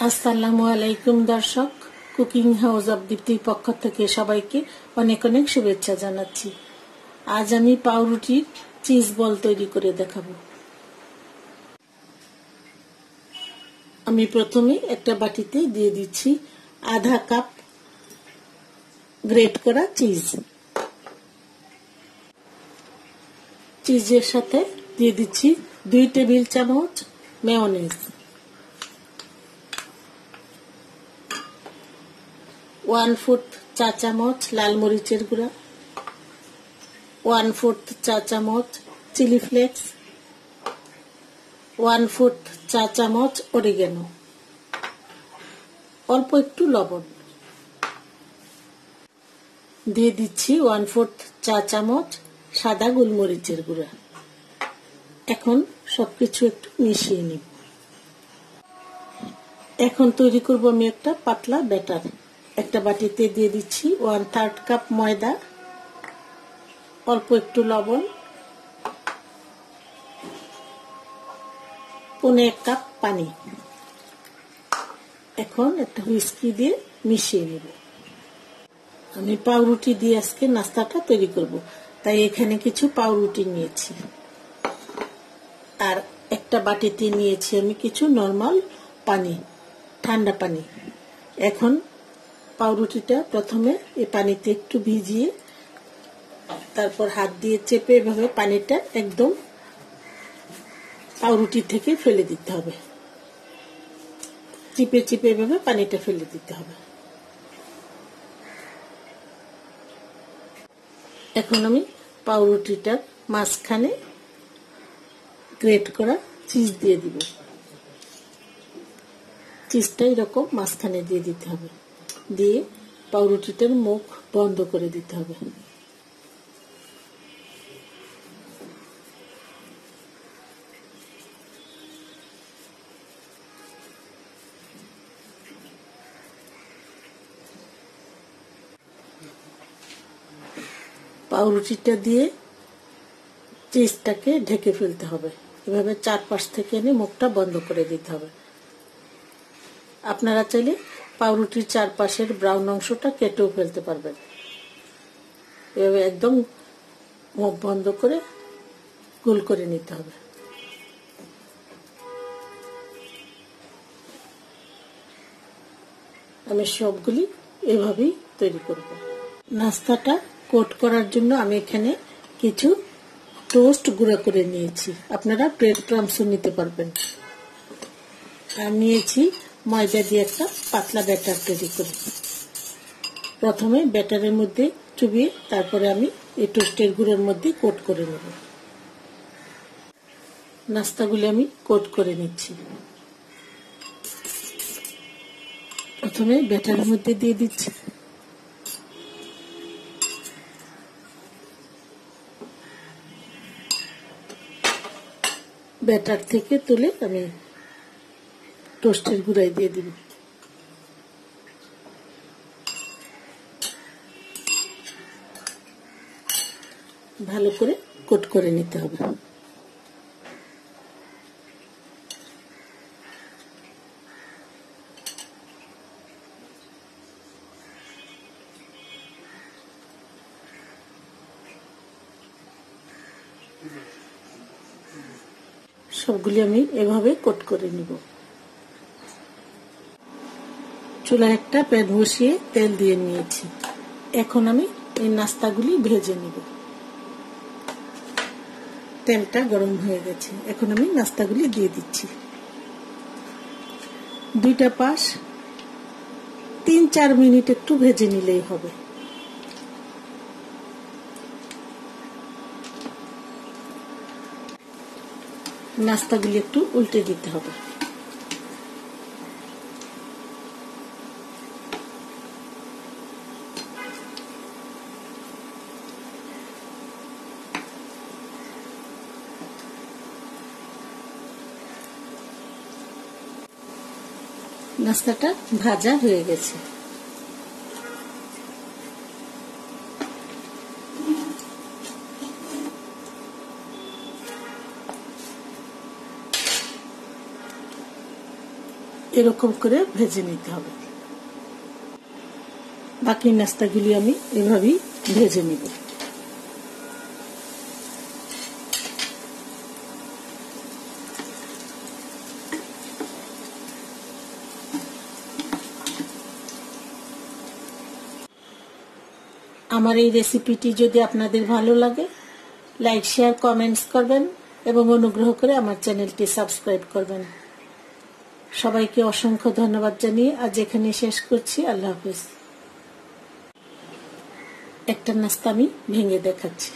আসসালামু আলাইকুম দর্শক, কুকিং হাউস অব দীপ্তির পক্ষ থেকে সবাইকে অনেক অনেক শুভেচ্ছা জানাচ্ছি। আজ আমি পাউরুটির চিজ বল তৈরি করে দেখাবো। আমি প্রথমে একটা বাটিতে দিয়ে দিচ্ছি আধা কাপ গ্রেট করা চিজ। চিজের সাথে দিয়ে দিচ্ছি 2 টেবিল চামচ মেয়োনেজ, 1/4 চা চামচ লাল মরিচের গুঁড়া, 1/4 চা চামচ চিলি ফ্লেক্স, 1/4 চা চামচ অরিগানো, অল্প একটু লবণ দিয়ে দিচ্ছি, 1/4 চা চামচ সাদা গোলমরিচের গুঁড়া। এখন সবকিছু একটু মিশিয়ে নিব। এখন তৈরি করব আমি একটা পাতলা ব্যাটার। একটা বাটিতে দিয়ে দিচ্ছি 1/3 কাপ ময়দা, অল্প একটু লবণ, 1/4 কাপ পানি। এখন একটা হুইস্কি দিয়ে মিশিয়ে নেব। আমি পাউরুটি দিয়ে আজকে নাস্তাটা তৈরি করব, তাই এখানে কিছু পাউরুটি নিয়েছি। আর একটা বাটিতে নিয়েছি আমি কিছু নরমাল পানি, ঠান্ডা পানি। এখন পাউরুটিটা প্রথমে এই পানিতে একটু ভিজিয়ে তারপর হাত দিয়ে চেপে এভাবে পানিটা একদম পাউরুটি থেকে ফেলে দিতে হবে। চিপে চিপে এভাবে পানিটা ফেলে দিতে হবে। এখন আমি পাউরুটিটার মাঝখানে গ্রেট করা চিজ দিয়ে দিব। চিজটা এরকম মাঝখানে দিয়ে দিতে হবে, দিয়ে পাউরুটিটার মুখ বন্ধ করে দিতে হবে। পাউরুটিটা দিয়ে চিজটাকে ঢেকে ফেলতে হবে। এভাবে চারপাশ থেকে এনে মুখটা বন্ধ করে দিতে হবে। আপনারা চাইলে পাউরুটির চারপাশের ব্রাউন অংশটা কেটেও ফেলতে পারবেন। এভাবে একদম মুখ বন্ধ করে গোল করে নিতে হবে। আমি সবগুলি এভাবেই তৈরি করব। নাস্তাটা কোট করার জন্য আমি এখানে কিছু টোস্ট গুঁড়া করে নিয়েছি। আপনারা ব্রেড ক্রাম্বসও নিতে পারবেন। আর নিয়েছি ময়দা দিয়ে একটা পাতলা ব্যাটার তৈরি করে। প্রথমে ব্যাটারের মধ্যে চুবিয়ে তারপরে আমি এই টোস্টের গুঁড়োর মধ্যে কোট করে নেব। নাস্তাগুলি আমি কোট করে নিচ্ছি। প্রথমে ব্যাটারের মধ্যে দিয়ে দিচ্ছি, ব্যাটার থেকে তুলে আমি টোস্টের গুঁড়ায় দিয়ে দিব। ভালো করে কোট করে নিতে হবে। সবগুলি আমি এভাবে কোট করে নিব। চুলায় একটা প্যান বসিয়ে তেল দিয়ে নিয়েছি। এখন আমি এই নাস্তাগুলি ভেজে নিব। তেলটা গরম হয়ে গেছে। এখন আমি নাস্তাগুলি দিয়ে দিচ্ছি। দুইটা পাশ 3-4 মিনিট একটু ভেজে নিলেই হবে। নাস্তাগুলি একটু উল্টে দিতে হবে। নাস্তাটা ভাজা হয়ে গেছে। এরকম করে ভেজে নিতে হবে। বাকি নাস্তাগুলি আমি এভাবেই ভেজে নিব। আমার এই রেসিপিটি যদি আপনাদের ভালো লাগে, লাইক, শেয়ার, কমেন্টস করবেন এবং অনুগ্রহ করে আমার চ্যানেলটি সাবস্ক্রাইব করবেন। সবাইকে অসংখ্য ধন্যবাদ জানিয়ে আজ এখানে শেষ করছি। আল্লাহ হাফেজ। একটা নাস্তা আমি ভেঙে দেখাচ্ছি।